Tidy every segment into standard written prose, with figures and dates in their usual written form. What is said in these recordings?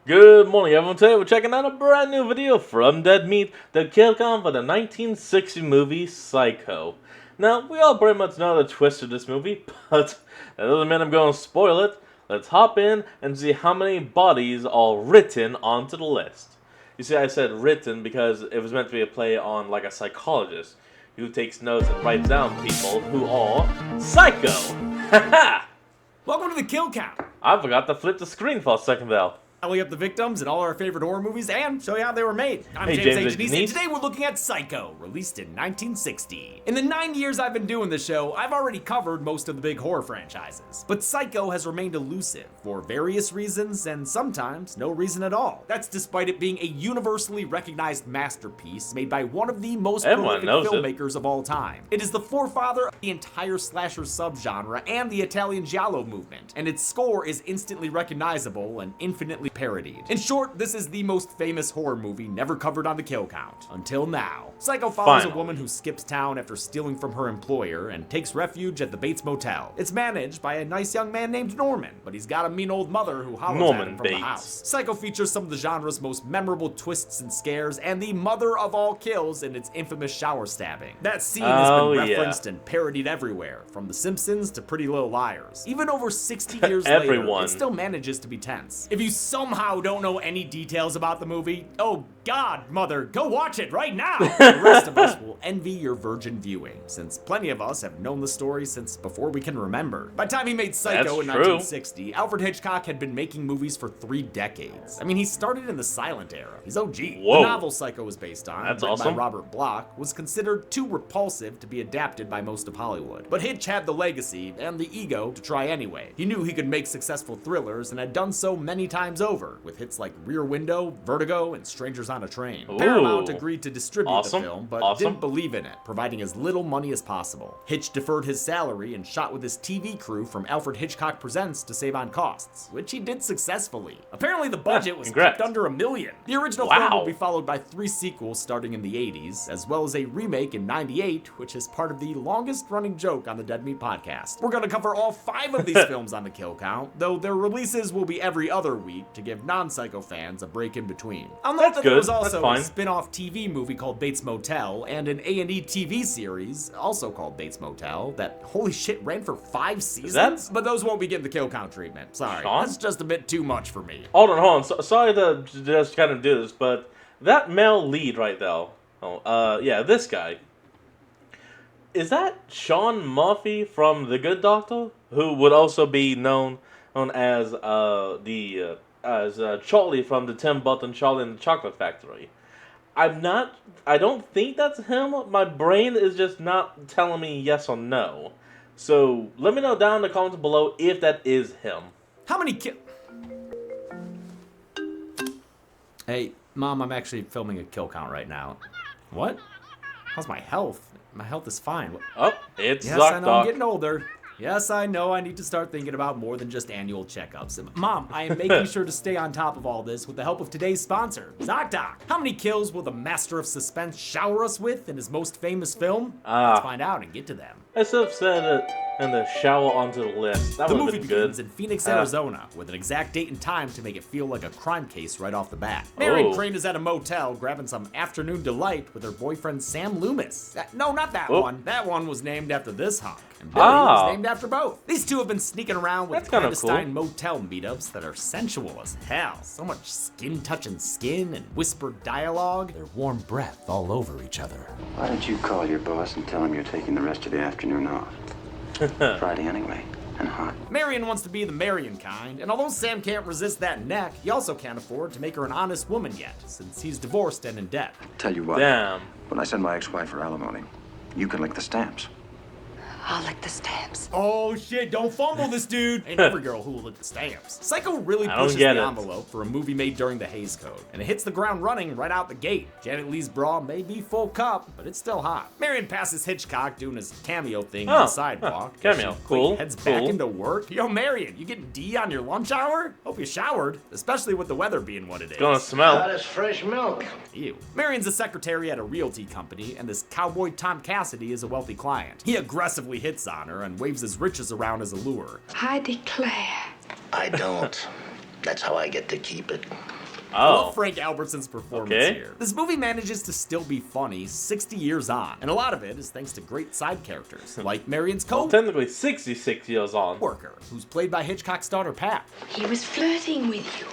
Good morning, everyone. Today we're checking out a brand new video from Dead Meat, the kill count for the 1960 movie Psycho. Now, we all pretty much know the twist of this movie, but that doesn't mean I'm going to spoil it. Let's hop in and see how many bodies are written onto the list. You see, I said written because it was meant to be a play on like a psychologist who takes notes and writes down people who are psycho. Haha! Welcome to the Kill Count. I forgot to flip the screen for a second though. Tally up the victims in all our favorite horror movies and show you how they were made. I'm Hey, James James H. Denise, Denise. and today we're looking at Psycho, released in 1960. In the 9 years I've been doing the show, I've already covered most of the big horror franchises. But Psycho has remained elusive for various reasons and sometimes no reason at all. That's despite it being a universally recognized masterpiece made by one of the most Everyone prolific knows it. filmmakers of all time. It is the forefather of the entire slasher subgenre and the Italian giallo movement, and its score is instantly recognizable and infinitely parodied. In short, this is the most famous horror movie never covered on the Kill Count. Until now. Psycho follows Finally. a woman who skips town after stealing from her employer and takes refuge at the Bates Motel. It's managed by a nice young man named Norman, but he's got a mean old mother who hollers at Norman him from the Bates. house. Psycho features some of the genre's most memorable twists and scares and the mother of all kills in its infamous shower stabbing. That scene has Oh, been yeah. referenced and parodied everywhere, from The Simpsons to Pretty Little Liars. Even over 60 years Everyone. later, it still manages to be tense. If you somehow don't know any details about the movie, oh God, mother, go watch it right now! The rest of us will envy your virgin viewing, since plenty of us have known the story since before we can remember. By the time he made Psycho That's in true. 1960, Alfred Hitchcock had been making movies for 3 decades. I mean, he started in the silent era. He's OG. Whoa. The novel Psycho was based on, That's written awesome. by Robert Bloch, was considered too repulsive to be adapted by most of Hollywood. But Hitch had the legacy and the ego to try anyway. He knew he could make successful thrillers and had done so many times over, with hits like Rear Window, Vertigo, and Strangers on a Train. Ooh. Paramount agreed to distribute Awesome. the film, but Awesome. didn't believe in it, providing as little money as possible. Hitch deferred his salary and shot with his TV crew from Alfred Hitchcock Presents to save on costs, which he did successfully. Apparently the budget was Congrats. kept under $1 million. The original Wow. film will be followed by 3 sequels starting in the 80s, as well as a remake in 98, which is part of the longest running joke on the Dead Meat podcast. We're gonna cover all 5 of these films on the Kill Count, though their releases will be every other week to give non-Psycho fans a break in between. I'll note That's that there good. was That's also a fine. spin-off TV movie called Bates Motel and an A&E TV series, also called Bates Motel, that, holy shit, ran for 5 seasons? But those won't be getting the Kill Count treatment. Sorry, Sean? that's just a bit too much for me. Hold on. Sorry to just kind of do this, but that male lead right there. Yeah, this guy. Is that Sean Murphy from The Good Doctor, who would also be known as Charlie from the Tim Burton Charlie and the Chocolate Factory? I don't think that's him. My brain is just not telling me yes or no. So let me know down in the comments below if that is him. How many Hey, Mom, I'm actually filming a Kill Count right now. What? How's my health? My health is fine. Oh, it's Yes, I Zuck know I'm Doc. getting older. Yes, I know I need to start thinking about more than just annual checkups. Mom, I am making sure to stay on top of all this with the help of today's sponsor, ZocDoc. How many kills will the master of suspense shower us with in his most famous film? Let's find out and get to them. I should have said it in the shower onto the list. That The would have movie been begins good. in Phoenix, Arizona, with an exact date and time to make it feel like a crime case right off the bat. Marion Oh. Crane is at a motel grabbing some afternoon delight with her boyfriend Sam Loomis. No, not that Oh. one. That one was named after this hunk. And Billy Ah. was named after both. These two have been sneaking around with That's kinda clandestine motel meetups that are sensual as hell. So much skin touching skin and whispered dialogue. Their warm breath all over each other. Why don't you call your boss and tell him you're taking the rest of the afternoon off? Friday anyway, and hot. Marion wants to be the Marion kind, and although Sam can't resist that neck, he also can't afford to make her an honest woman yet, since he's divorced and in debt. Tell you what, Damn. when I send my ex-wife for alimony, you can lick the stamps. I'll lick the stamps. Oh shit, don't fumble this dude! Ain't every girl who will lick the stamps. Psycho really I don't pushes get the it. envelope for a movie made during the Hays Code, and it hits the ground running right out the gate. Janet Leigh's bra may be full cup, but it's still hot. Marion passes Hitchcock doing his cameo thing on Oh, the sidewalk. huh, cameo. As she Cool, heads back cool. into work. Yo, Marion, you getting D on your lunch hour? Hope you showered, especially with the weather being what it is. Gonna smell. That is fresh milk. Ew. Marion's a secretary at a realty company, and this cowboy Tom Cassidy is a wealthy client. He aggressively hits on her and waves his riches around as a lure. I declare. I don't. That's how I get to keep it. I love Oh. Frank Albertson's performance Okay. here. This movie manages to still be funny 60 years on, and a lot of it is thanks to great side characters, like Marion's Well, co-worker, technically 66 years on. who's played by Hitchcock's daughter, Pat. He was flirting with you.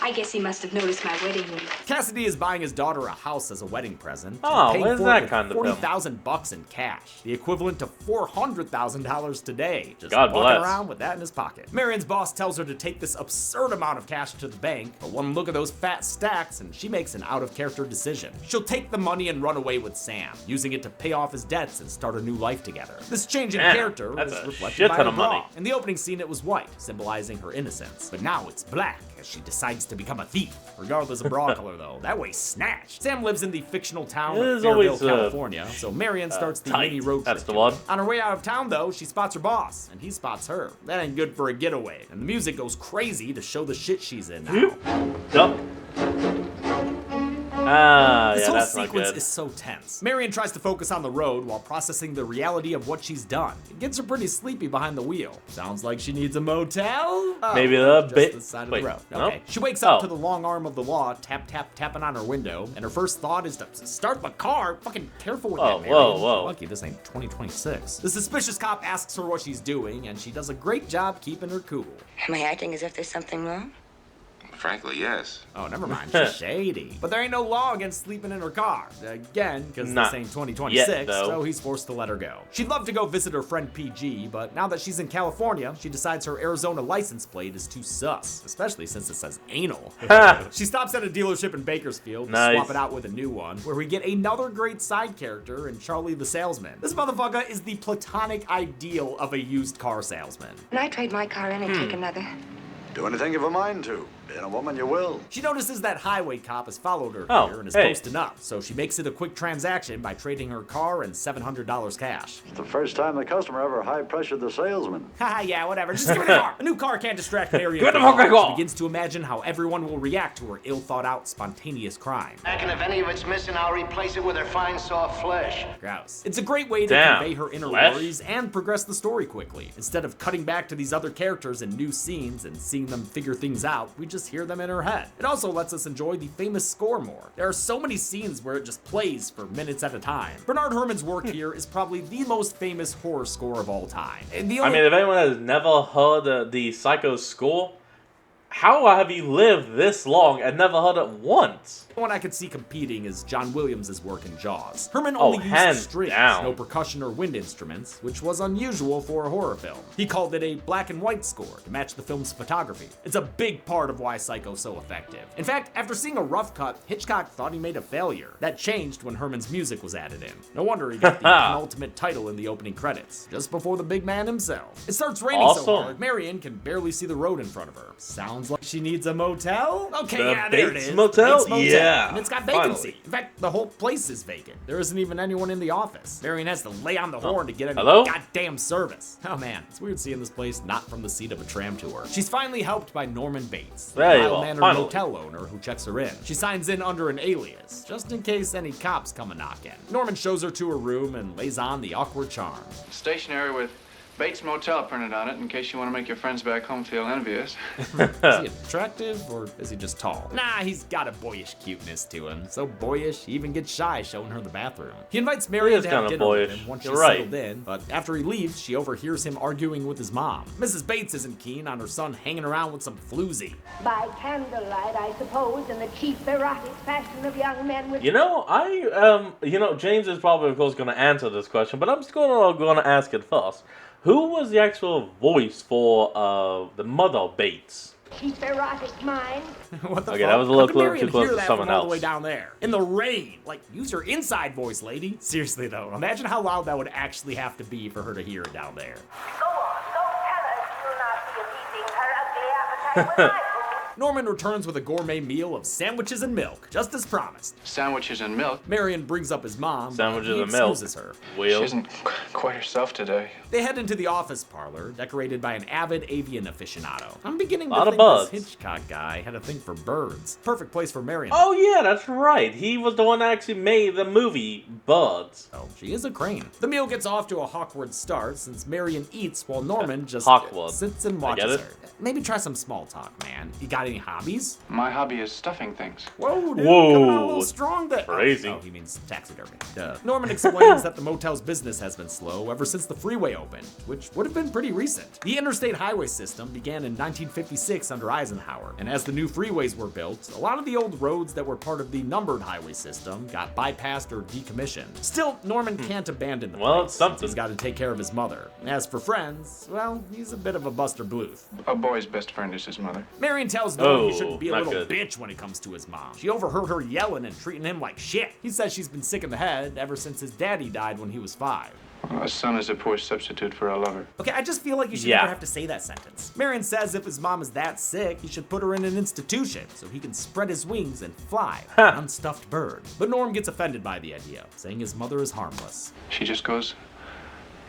I guess he must have noticed my wedding ring. Cassidy is buying his daughter a house as a wedding present. Oh, and paying where's for that it with kind of film? $40,000 in cash, the equivalent to $400,000 today. Just God walking bless. around with that in his pocket. Marion's boss tells her to take this absurd amount of cash to the bank, but one look at those fat stacks and she makes an out-of-character decision. She'll take the money and run away with Sam, using it to pay off his debts and start a new life together. This change in Man, character that's was a reflected shit by ton her of money. bra. In the opening scene, it was white, symbolizing her innocence, but now it's black as she decides to become a thief. Regardless of bra color, though, that way's snatched. Sam lives in the fictional town It of is Fairville, always, California, so Marion starts the tight. mini road trip. That's the to one. it. On her way out of town, though, she spots her boss, and he spots her. That ain't good for a getaway, and the music goes crazy to show the shit she's in now. Yup. Ah, This yeah, whole that's not sequence good. is so tense. Marion tries to focus on the road while processing the reality of what she's done. It gets her pretty sleepy behind the wheel. Sounds like she needs a motel? Oh, Maybe the just bit- the side wait, of the road. no? Okay. She wakes up Oh. to the long arm of the law tapping on her window, and her first thought is to start the car. Fucking careful with Whoa, that, Marion. whoa, whoa. Lucky this ain't 2026. The suspicious cop asks her what she's doing, and she does a great job keeping her cool. Am I acting as if there's something wrong? Frankly, yes. Oh, never mind. She's shady. But there ain't no law against sleeping in her car. Again, because Not this ain't 2026, yet, though. so he's forced to let her go. She'd love to go visit her friend PG, but now that she's in California, she decides her Arizona license plate is too sus, especially since it says anal. Ha! She stops at a dealership in Bakersfield to Nice. swap it out with a new one, where we get another great side character in Charlie the salesman. This motherfucker is the platonic ideal of a used car salesman. When I trade my car in and take another, Do anything you've a mind to. Being a woman, you will. She notices that highway cop has followed her Oh, here and is hey. posting up, so she makes it a quick transaction by trading her car and $700 cash. It's the first time the customer ever high-pressured the salesman. Haha, yeah, whatever. Just give me the car. A new car can't distract Marion. Give me the from fucking all. car. She begins to imagine how everyone will react to her ill-thought-out, spontaneous crime. And if any of it's missing, I'll replace it with her fine, soft flesh. Grouse. It's a great way to Damn. convey her inner Flesh? worries and progress the story quickly. Instead of cutting back to these other characters in new scenes and seeing them figure things out, we just hear them in her head. It also lets us enjoy the famous score more. There are so many scenes where it just plays for minutes at a time. Bernard Herrmann's work here is probably the most famous horror score of all time. And the I only mean, if anyone has never heard the Psycho score, how have you lived this long and never heard it once? one I could see competing is John Williams' work in Jaws. Herrmann Oh, only hands used strings, down. no percussion or wind instruments, which was unusual for a horror film. He called it a black and white score to match the film's photography. It's a big part of why Psycho's so effective. In fact, after seeing a rough cut, Hitchcock thought he made a failure. That changed when Herrmann's music was added in. No wonder he got the penultimate title in the opening credits, just before the big man himself. It starts raining so Awesome. hard, Marion can barely see the road in front of her. Sounds like she needs a motel? Okay, The yeah, there it Bates is. Motel? Bates Motel. Yeah, And it's got vacancy. finally. In fact, the whole place is vacant. There isn't even anyone in the office. Marion has to lay on the horn to get any Hello? goddamn service. Oh man, it's weird seeing this place not from the seat of a tram tour. She's finally helped by Norman Bates, the There you are, mild-mannered finally. motel owner who checks her in. She signs in under an alias, just in case any cops come a knocking. Norman shows her to her room and lays on the awkward charm. Stationery with Bates Motel printed on it in case you want to make your friends back home feel envious. Is he attractive or is he just tall? Nah, he's got a boyish cuteness to him. So boyish, he even gets shy showing her the bathroom. He invites Marion is to have kinda dinner with boyish. him once You're she's right. settled in, but after he leaves, she overhears him arguing with his mom. Mrs. Bates isn't keen on her son hanging around with some floozy. By candlelight, I suppose, in the cheap erotic fashion of young men with... You know, James is probably, of course, going to answer this question, but I'm still going to ask it first. Who was the actual voice for the mother Bates? cheap erotic mind. What the Okay, fuck? that was a little How can close- Marion too close hear to that someone from all the way else. down there in the rain? Like, use your inside voice, lady. Seriously though, imagine how loud that would actually have to be for her to hear it down there. Go on, don't tell her you'll not be appeasing her ugly appetite with my food. Norman returns with a gourmet meal of sandwiches and milk, just as promised. Sandwiches and milk. Marion brings up his mom, but Sandwiches he and milk. excuses her. She Will. isn't quite herself today. They head into the office parlor, decorated by an avid avian aficionado. I'm beginning to Lot of think bugs. this Hitchcock guy had a thing for birds. Perfect place for Marion. Oh, yeah, that's right. He was the one that actually made the movie Birds. Oh, she is a crane. The meal gets off to a awkward start since Marion eats while Norman just Awkward. sits and I get watches it. her. Maybe try some small talk, man. You got got any hobbies? My hobby is stuffing things. Whoa, dude, Whoa. coming out a little strong there. Crazy. Oh, he means taxidermy. Duh. Norman explains that the motel's business has been slow ever since the freeway opened, which would have been pretty recent. The interstate highway system began in 1956 under Eisenhower, and as the new freeways were built, a lot of the old roads that were part of the numbered highway system got bypassed or decommissioned. Still, Norman can't abandon the Well, place, it's something. since he's got to take care of his mother. As for friends, well, he's a bit of a Buster Bluth. A boy's best friend is his mother. Marion tells Norman he Oh, shouldn't be a not little good. bitch when it comes to his mom. She overheard her yelling and treating him like shit. He says she's been sick in the head ever since his daddy died when he was 5. A son is a poor substitute for a lover. Okay, I just feel like you should Yeah. never have to say that sentence. Marion says if his mom is that sick, he should put her in an institution so he can spread his wings and fly like an unstuffed bird. But Norm gets offended by the idea, saying his mother is harmless. She just goes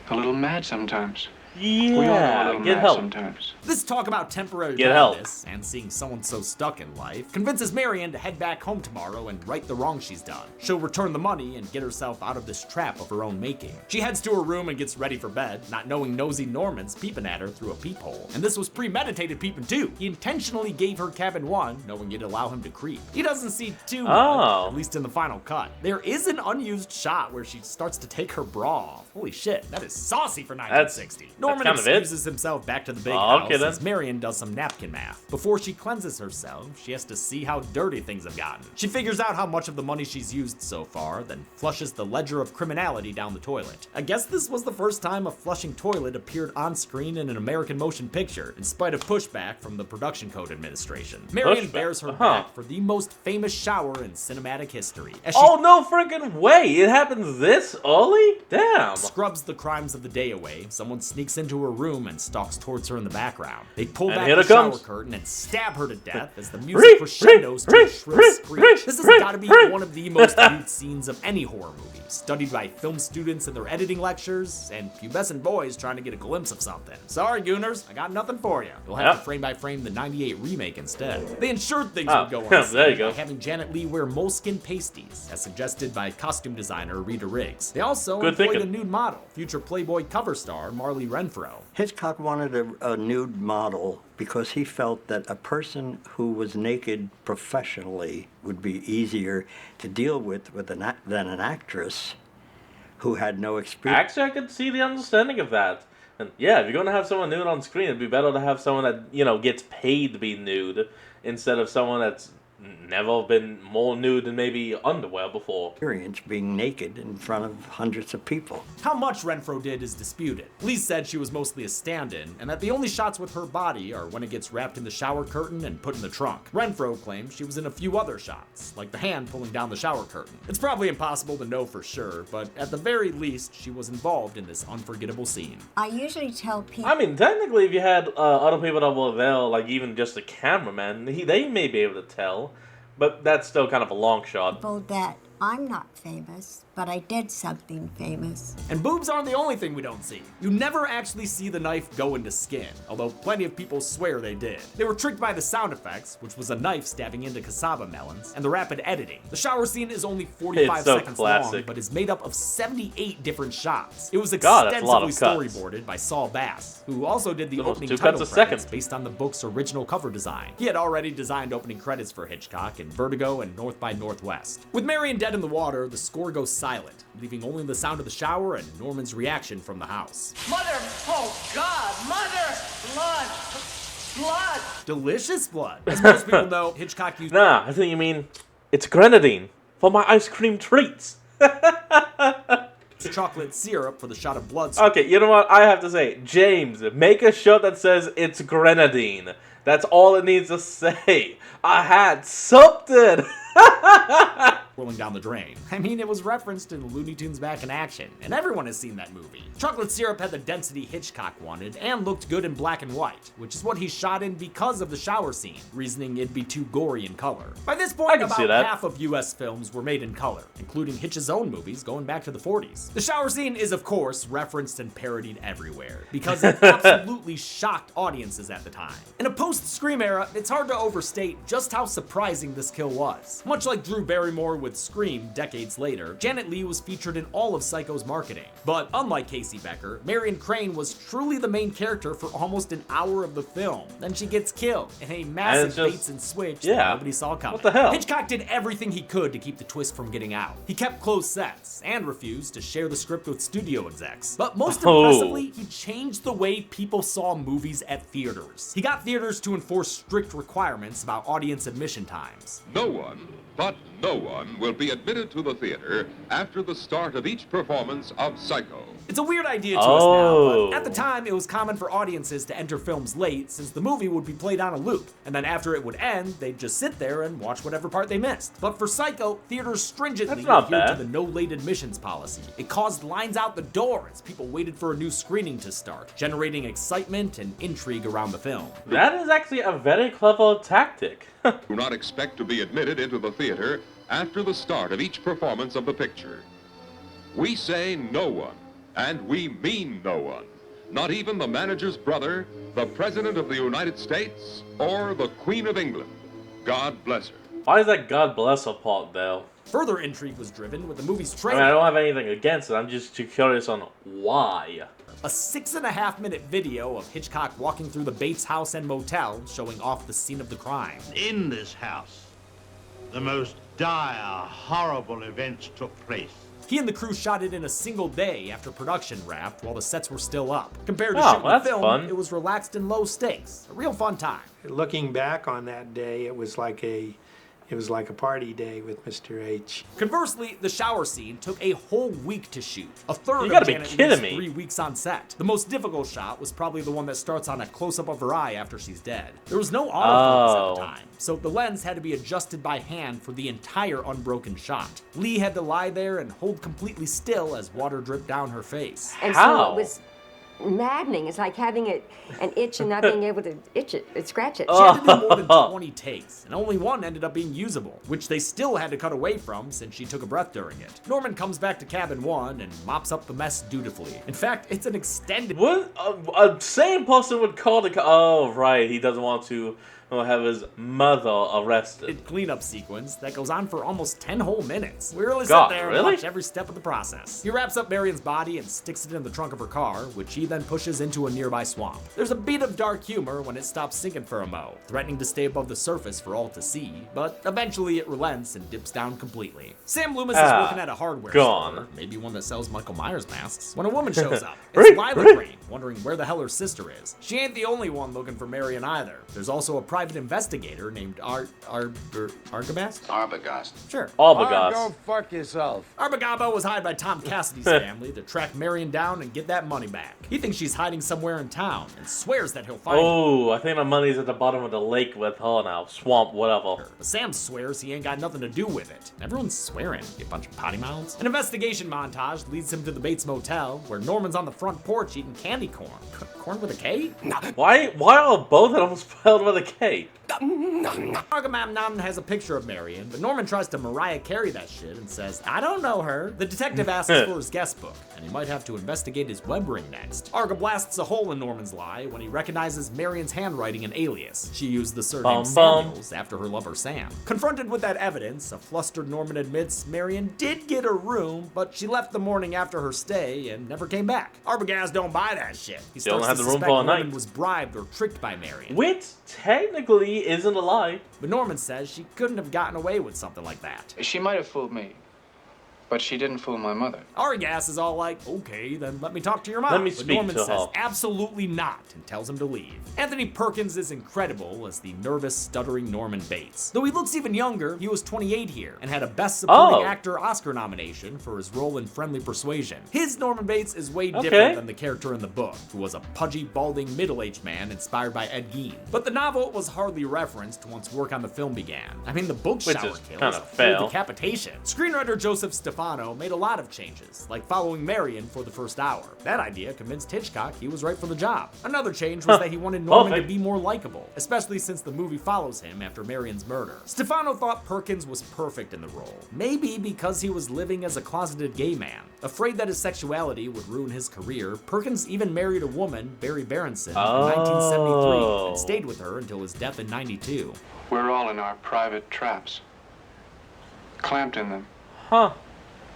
a little mad sometimes. We all go a Yeah, little get mad help. sometimes. This talk about temporary Get help. madness and seeing someone so stuck in life convinces Marion to head back home tomorrow and right the wrong she's done. She'll return the money and get herself out of this trap of her own making. She heads to her room and gets ready for bed, not knowing nosy Norman's peeping at her through a peephole. And this was premeditated peeping too. He intentionally gave her cabin 1, knowing it'd allow him to creep. He doesn't see too much, Oh. at least in the final cut. There is an unused shot where she starts to take her bra off. Holy shit, that is saucy for 1960. Norman kind of it. excuses himself back to the big Oh, house okay then. as Marion does some napkin math. Before she cleanses herself, she has to see how dirty things have gotten. She figures out how much of the money she's used so far, then flushes the ledger of criminality down the toilet. I guess this was the first time a flushing toilet appeared on screen in an American motion picture, in spite of pushback from the Production Code Administration. Marion Pushback? bears her Uh-huh. back for the most famous shower in cinematic history, as she Oh, no freaking way! It happens this early? Damn! scrubs the crimes of the day away. Someone sneaks into her room and stalks towards her in the background. They pull And back here the it shower comes. curtain and stab her to death as the Ree, music crescendos to a shrill ree, screech. This has ree, got to be ree. one of the most viewed scenes of any horror movie, studied by film students in their editing lectures and pubescent boys trying to get a glimpse of something. Sorry, Gooners, I got nothing for you. You'll have Yeah. to frame by frame the 98 remake instead. They ensured things Oh, would go on there set you go. by having Janet Leigh wear moleskin pasties, as suggested by costume designer Rita Riggs. They also Good employed thinking. a nude model, future Playboy cover star Marley Renfro. Hitchcock wanted a nude model because he felt that a person who was naked professionally would be easier to deal with than an actress who had no experience. Actually, I could see the understanding of that. And yeah, if you're going to have someone nude on screen, it'd be better to have someone that, gets paid to be nude instead of someone that's never been more nude than maybe underwear before. Being naked in front of hundreds of people. How much Renfro did is disputed. Lee said she was mostly a stand-in, and that the only shots with her body are when it gets wrapped in the shower curtain and put in the trunk. Renfro claims she was in a few other shots, like the hand pulling down the shower curtain. It's probably impossible to know for sure, but at the very least, she was involved in this unforgettable scene. I usually tell people I mean, technically, if you had other people that were there, like even just a cameraman, they may be able to tell. But that's still kind of a long shot. that I'm not famous, but I did something famous. And boobs aren't the only thing we don't see. You never actually see the knife go into skin, although plenty of people swear they did. They were tricked by the sound effects, which was a knife stabbing into cassava melons, and the rapid editing. The shower scene is only 45 It's so seconds long, classic. but is made up of 78 different shots. It was God, that's a lot extensively of cuts. storyboarded by Saul Bass, who also did the Almost opening 2 title cuts a credits second. based on the book's original cover design. He had already designed opening credits for Hitchcock in Vertigo and North by Northwest. With Marion dead in the water, the score goes silent, leaving only the sound of the shower and Norman's reaction from the house. Mother, oh God, mother, blood, blood. Delicious blood. As most people know, Hitchcock used Nah, I think you mean it's grenadine for my ice cream treats. chocolate syrup for the shot of blood. Okay, you know what? I have to say, James, make a shirt that says it's grenadine. That's all it needs to say. I had something. Rolling down the drain. I mean, it was referenced in Looney Tunes Back in Action, and everyone has seen that movie. Chocolate syrup had the density Hitchcock wanted, and looked good in black and white, which is what he shot in because of the shower scene, reasoning it'd be too gory in color. By this I point, can see about that. half of US films were made in color, including Hitch's own movies going back to the 40s. The shower scene is, of course, referenced and parodied everywhere, because it absolutely shocked audiences at the time. In a post-Scream era, it's hard to overstate just how surprising this kill was. Much like Drew Barrymore with Scream decades later, Janet Leigh was featured in all of Psycho's marketing. But unlike Casey Becker, Marion Crane was truly the main character for almost an hour of the film. Then she gets killed in a massive baits and switch that nobody saw coming. What the hell? Hitchcock did everything he could to keep the twist from getting out. He kept closed sets and refused to share the script with studio execs. But most impressively, he changed the way people saw movies at theaters. He got theaters to enforce strict requirements about audience admission times. No one, but no one, will be admitted to the theater after the start of each performance of Psycho. It's a weird idea to us now, but at the time it was common for audiences to enter films late since the movie would be played on a loop, and then after it would end, they'd just sit there and watch whatever part they missed. But for Psycho, theaters stringently adhered to the no late admissions policy. It caused lines out the door as people waited for a new screening to start, generating excitement and intrigue around the film. That is actually a very clever tactic. Do not expect to be admitted into the theater after the start of each performance of the picture. We say no one. And we mean no one. Not even the manager's brother, the President of the United States, or the Queen of England. God bless her. Why is that God bless her part, though? Further intrigue was driven with the movie's trailer. I mean, I don't have anything against it, I'm just too curious on why. A 6.5-minute video of Hitchcock walking through the Bates house and motel, showing off the scene of the crime. In this house, the most dire, horrible events took place. He and the crew shot it in a single day after production wrapped while the sets were still up. Compared to shooting the film, it was relaxed and low stakes. A real fun time. Looking back on that day, it was like a party day with Mr. H. Conversely, the shower scene took a whole week to shoot. A third of Janet Leigh's 3 weeks on set. The most difficult shot was probably the one that starts on a close-up of her eye after she's dead. There was no autofocus at the time, so the lens had to be adjusted by hand for the entire unbroken shot. Leigh had to lie there and hold completely still as water dripped down her face. And so it was maddening. It's like having an itch and not being able to scratch it. She had to do more than 20 takes, and only one ended up being usable, which they still had to cut away from since she took a breath during it. Norman comes back to cabin 1 and mops up the mess dutifully. In fact, it's an extended... What? A sane person would call the... Oh, right, he doesn't want to have his mother arrested. Cleanup sequence that goes on for almost 10 whole minutes. We really sit there and watch every step of the process. He wraps up Marion's body and sticks it in the trunk of her car, which he then pushes into a nearby swamp. There's a beat of dark humor when it stops sinking for a mo, threatening to stay above the surface for all to see, but eventually it relents and dips down completely. Sam Loomis is working at a hardware store, maybe one that sells Michael Myers masks, when a woman shows up. It's Lila Crane, wondering where the hell her sister is. She ain't the only one looking for Marion either. There's also a private investigator named Arbogast? Arbogast. Sure. Arbogast. Go fuck yourself. Arbogast was hired by Tom Cassidy's family to track Marion down and get that money back. He thinks she's hiding somewhere in town and swears that he'll find her. Oh, I think my money's at the bottom of the lake with her now. Swamp, whatever. But Sam swears he ain't got nothing to do with it. Everyone's swearing, you bunch of potty mouths. An investigation montage leads him to the Bates Motel, where Norman's on the front porch eating candy corn. Corn with a K? Why are both of them spelled with a K? Agamemnon has a picture of Marion, but Norman tries to Mariah Carey that shit and says, I don't know her. The detective asks for his guest book, and he might have to investigate his web ring next. Arga blasts a hole in Norman's lie when he recognizes Marion's handwriting and alias. She used the surname Samuels after her lover Sam. Confronted with that evidence, a flustered Norman admits Marion did get a room, but she left the morning after her stay and never came back. Arbogast don't buy that shit. He starts to suspect Norman was bribed or tricked by Marion. Which technically isn't a lie. But Norman says she couldn't have gotten away with something like that. She might have fooled me, but she didn't fool my mother. Arbogast is all like, okay, then let me talk to your mom. Let me but speak Norman to says her. absolutely not and tells him to leave. Anthony Perkins is incredible as the nervous, stuttering Norman Bates. Though he looks even younger, he was 28 here and had a Best Supporting Actor Oscar nomination for his role in Friendly Persuasion. His Norman Bates is way different than the character in the book, who was a pudgy, balding, middle-aged man inspired by Ed Gein. But the novel was hardly referenced once work on the film began. I mean, the book shower kills, full decapitation. Screenwriter Joseph Stefano made a lot of changes, like following Marion for the first hour. That idea convinced Hitchcock he was right for the job. Another change was that he wanted Norman to be more likable, especially since the movie follows him after Marion's murder. Stefano thought Perkins was perfect in the role, maybe because he was living as a closeted gay man. Afraid that his sexuality would ruin his career, Perkins even married a woman, Barry Berenson, in 1973 and stayed with her until his death in 92. We're all in our private traps. clamped in them. Huh.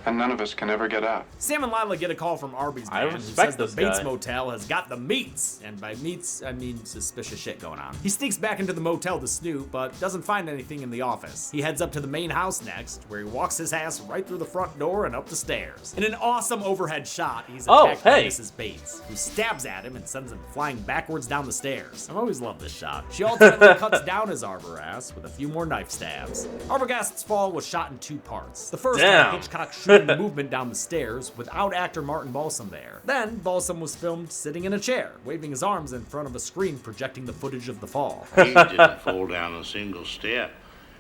And none of us can ever get out. Sam and Lila get a call from Arby's I man who respect says the this Bates guy. Motel has got the meats. And by meats, I mean suspicious shit going on. He sneaks back into the motel to snoop, but doesn't find anything in the office. He heads up to the main house next, where he walks his ass right through the front door and up the stairs. In an awesome overhead shot, he's attacked by Mrs. Bates, who stabs at him and sends him flying backwards down the stairs. I've always loved this shot. She ultimately cuts down his arbor ass with a few more knife stabs. Arbogast's Fall was shot in 2 parts. The first had Hitchcock shooting the movement down the stairs without actor Martin Balsam there. Then, Balsam was filmed sitting in a chair, waving his arms in front of a screen projecting the footage of the fall. He didn't fall down a single step.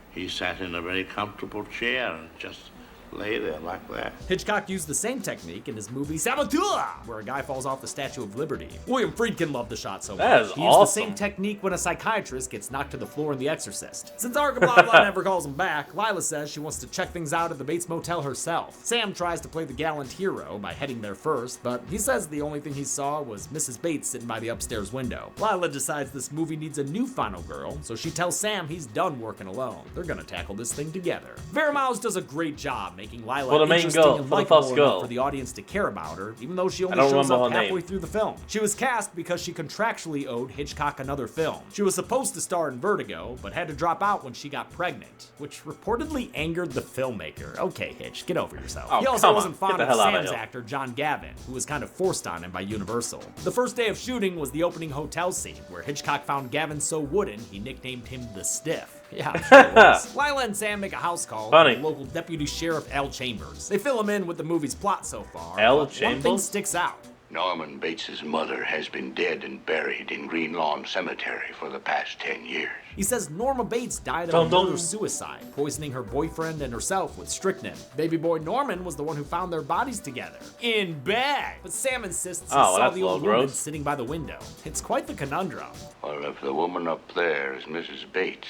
He sat in a very comfortable chair and just lay there like that. Hitchcock used the same technique in his movie Saboteur, where a guy falls off the Statue of Liberty. William Friedkin loved the shot so much. That is He used the awesome. same technique when a psychiatrist gets knocked to the floor in The Exorcist. Since Arga Blah Blah never calls him back, Lila says she wants to check things out at the Bates Motel herself. Sam tries to play the gallant hero by heading there first, but he says the only thing he saw was Mrs. Bates sitting by the upstairs window. Lila decides this movie needs a new final girl, so she tells Sam he's done working alone. They're gonna tackle this thing together. Vera Miles does a great job making Lila For the main interesting girl, and for the likable first enough girl. for the audience to care about her, even though she I only don't shows remember up her halfway name. through the film. She was cast because she contractually owed Hitchcock another film. She was supposed to star in Vertigo, but had to drop out when she got pregnant, which reportedly angered the filmmaker. Okay, Hitch, get over yourself. Oh, He also come wasn't on. Get fond the of hell outta Sam's here. actor John Gavin, who was kind of forced on him by Universal. The first day of shooting was the opening hotel scene, where Hitchcock found Gavin so wooden he nicknamed him the Stiff. Yeah, I'm sure it was. Lila and Sam make a house call Funny. to the local Deputy Sheriff Al Chambers. They fill him in with the movie's plot so far. Al but one thing Chambers? sticks out. Norman Bates's mother has been dead and buried in Green Lawn Cemetery for the past 10 years. He says Norma Bates died of Dun a dun. murder-suicide, poisoning her boyfriend and herself with strychnine. Baby boy Norman was the one who found their bodies together. In bed! But Sam insists he Oh, well, saw that's the a old little woman gross. sitting by the window. It's quite the conundrum. Well, if the woman up there is Mrs. Bates,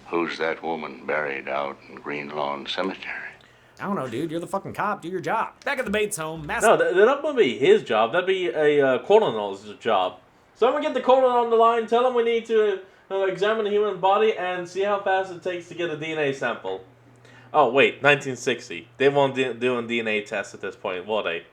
who's that woman buried out in Green Lawn Cemetery? I don't know, dude. You're the fucking cop. Do your job. Back at the Bates home, No, that wouldn't be his job. That'd be a coroner's job. Someone get the coroner on the line. Tell him we need to examine the human body and see how fast it takes to get a DNA sample. Oh, wait. 1960. They won't do a DNA test at this point, will they?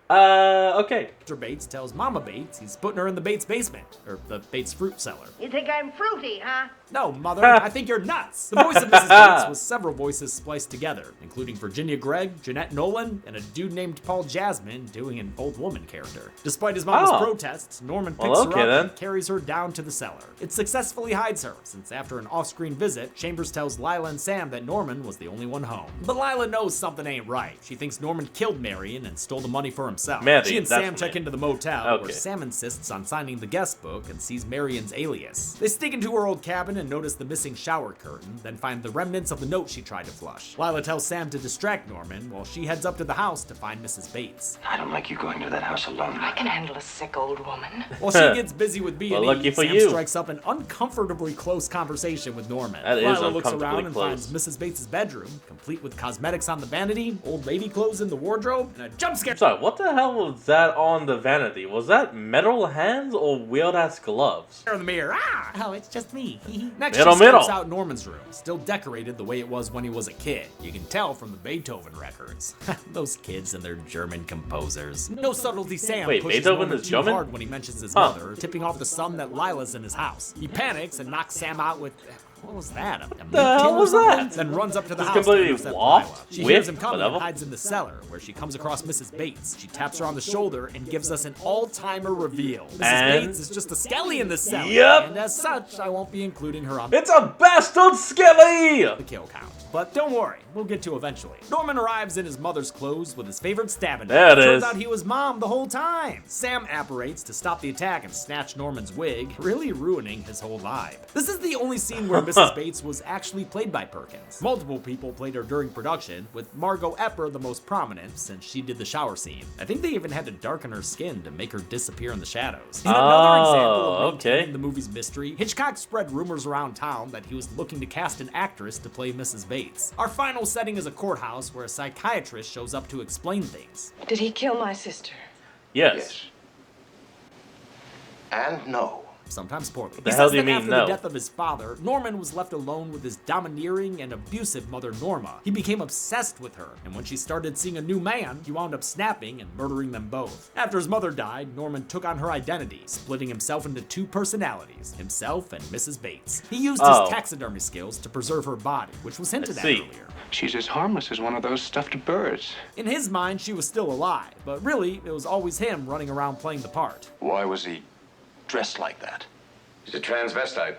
Okay. Mr. Bates tells Mama Bates he's putting her in the Bates basement, or the Bates fruit cellar. You think I'm fruity, huh? No, Mother, I think you're nuts. The voice of Mrs. Bates was several voices spliced together, including Virginia Gregg, Jeanette Nolan, and a dude named Paul Jasmine doing an old woman character. Despite his mama's Oh. protests, Norman picks Well, her okay up then. and carries her down to the cellar. It successfully hides her, since after an off-screen visit, Chambers tells Lila and Sam that Norman was the only one home. But Lila knows something ain't right. She thinks Norman killed Marion and stole the money for himself. Mary, She and that's Sam the check name. into the motel, Okay. where Sam insists on signing the guest book and sees Marion's alias. They sneak into her old cabin and notice the missing shower curtain, then find the remnants of the note she tried to flush. Lila tells Sam to distract Norman, while she heads up to the house to find Mrs. Bates. I don't like you going to that house alone. I can handle a sick old woman. While she gets busy with B&E, Well, lucky for Sam you. strikes up an uncomfortably close conversation with Norman. That is Lila looks uncomfortably around and close. finds Mrs. Bates' bedroom, complete with cosmetics on the vanity, old lady clothes in the wardrobe, and a jump scare. Sorry, what the hell was that on the vanity? Was that metal hands or weird-ass gloves? in the mirror. Ah! Oh, it's just me. Next, Middle, she scopes middle. out Norman's room, still decorated the way it was when he was a kid. You can tell from the Beethoven records. Those kids and their German composers. No subtlety, Sam Wait, pushes Beethoven Norman is too German? hard when he mentions his Huh. mother, tipping off the son that Lila's in his house. He panics and knocks Sam out with... What was that? A The hell meat was tin or something? that? Then runs up to the Just house to completely intercept waft, Lila. She whiff, hears him coming whatever. and hides in the cellar, where she comes across Mrs. Bates. She taps her on the shoulder and gives us an all-timer reveal. Mrs. And- Bates is just a skelly in the cellar. Yep. And as such, I won't be including her on It's a bastard skelly! the kill count. But don't worry, we'll get to eventually. Norman arrives in his mother's clothes with his favorite stabbing There it knife. Turns is. out he was mom the whole time. Sam apparates to stop the attack and snatch Norman's wig, really ruining his whole vibe. This is the only scene where Mrs. Bates was actually played by Perkins. Multiple people played her during production, with Margot Epper the most prominent since she did the shower scene. I think they even had to darken her skin to make her disappear in the shadows. In another example of okay. maintaining the movie's mystery, Hitchcock spread rumors around town that he was looking to cast an actress to play Mrs. Bates. Our final setting is a courthouse where a psychiatrist shows up to explain things. Did he kill my sister? Yes. And no. sometimes poorly. The He hell says do you that mean, after no? the death of his father, Norman was left alone with his domineering and abusive mother Norma. He became obsessed with her, and when she started seeing a new man, he wound up snapping and murdering them both. After his mother died, Norman took on her identity, splitting himself into two personalities, himself and Mrs. Bates. He used his taxidermy skills to preserve her body, which was hinted at earlier. She's as harmless as one of those stuffed birds. In his mind, she was still alive, but really, it was always him running around playing the part. Why was he dressed like that? He's a transvestite.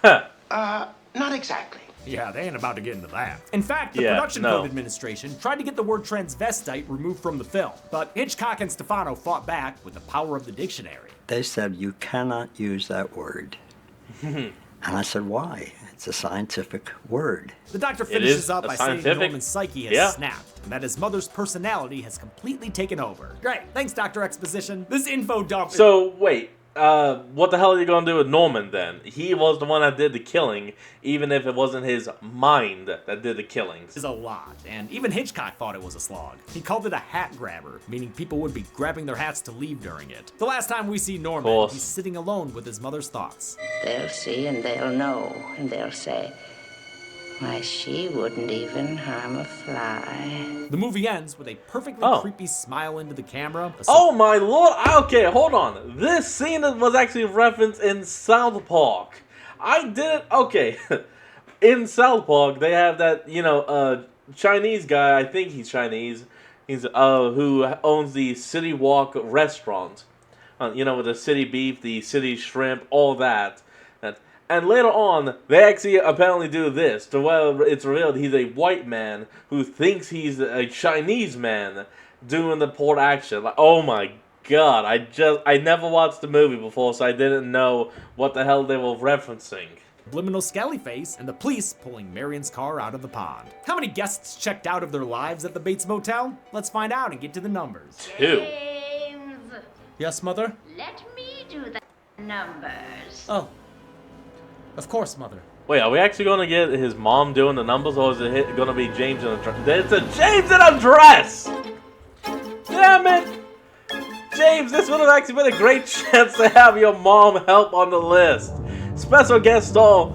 Not exactly. Yeah, they ain't about to get into that. In fact, the Yeah, Production no. Code Administration tried to get the word transvestite removed from the film, but Hitchcock and Stefano fought back with the power of the dictionary. They said, you cannot use that word. And I said, why? It's a scientific word. The doctor It finishes is up a by saying scientific- Norman's psyche has Yeah. snapped, and that his mother's personality has completely taken over. Great, thanks, Dr. Exposition. This info dump So, wait. What the hell are you gonna do with Norman then? He was the one that did the killing, even if it wasn't his mind that did the killings. is a lot, and even Hitchcock thought it was a slog. He called it a hat grabber, meaning people would be grabbing their hats to leave during it. The last time we see Norman, Course. he's sitting alone with his mother's thoughts. They'll see and they'll know, and they'll say, why, she wouldn't even harm a fly. The movie ends with a perfectly Oh. creepy smile into the camera. Oh my lord! Okay, hold on. This scene was actually referenced in South Park. I didn't. Okay, in South Park they have that Chinese guy. I think he's Chinese. He's who owns the City Walk restaurant. With the city beef, the city shrimp, all that. And later on, they actually apparently do this. To where it's revealed he's a white man who thinks he's a Chinese man doing the port action. Like, oh my god, I never watched the movie before, so I didn't know what the hell they were referencing. Subliminal Skelly Face, and the police pulling Marion's car out of the pond. How many guests checked out of their lives at the Bates Motel? Let's find out and get to the numbers. 2. James, Yes, Mother? let me do the numbers. Oh. Of course, Mother. Wait, are we actually going to get his mom doing the numbers, or is it going to be James in a dress? It's a James in a dress! Damn it! James, this would have actually been a great chance to have your mom help on the list. Special guest star,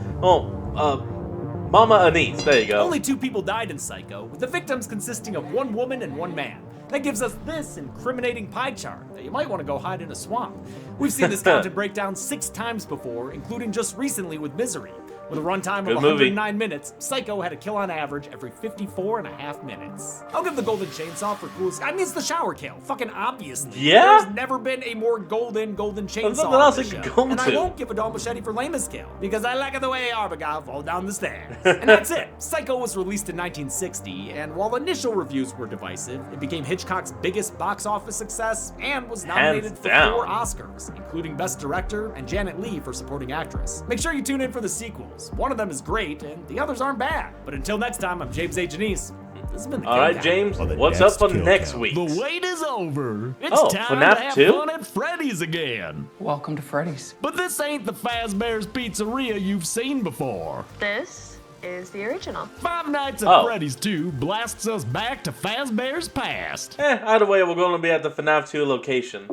Mama Anise. There you go. Only 2 people died in Psycho, with the victims consisting of 1 woman and 1 man. That gives us this incriminating pie chart that you might want to go hide in a swamp. We've seen this counted breakdown 6 times before, including just recently with Misery. With a runtime Good of movie. 109 minutes, Psycho had a kill on average every 54.5 minutes. I'll give the Golden Chainsaw for coolest. I mean, it's the shower kill. Fucking obviously. Yeah? There's never been a more golden Chainsaw. nothing else on it this could show. go And I to. won't give a dull machete for lamest kill, because I like the way Arbogast fall down the stairs. And that's it. Psycho was released in 1960, and while initial reviews were divisive, it became Hitchcock's biggest box office success and was nominated for down. 4 Oscars, including Best Director and Janet Leigh for Supporting Actress. Make sure you tune in for the sequels. One of them is great, and the others aren't bad. But until next time, I'm James A. Janice. This has been the All right, Kill James, Count. what's up for next week? The wait is over. It's Oh, time FNAF to have 2? fun at Freddy's again. Welcome to Freddy's. But this ain't the Fazbear's Pizzeria you've seen before. This is the original. Five Nights at Oh. Freddy's 2 blasts us back to Fazbear's past. Either way, we're going to be at the FNAF 2 location.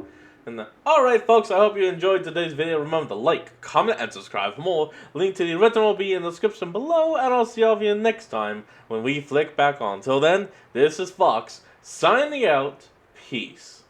Alright, folks, I hope you enjoyed today's video. Remember to like, comment, and subscribe for more. Link to the original will be in the description below, and I'll see all of you next time when we flick back on. Till then, this is Fox, signing out. Peace.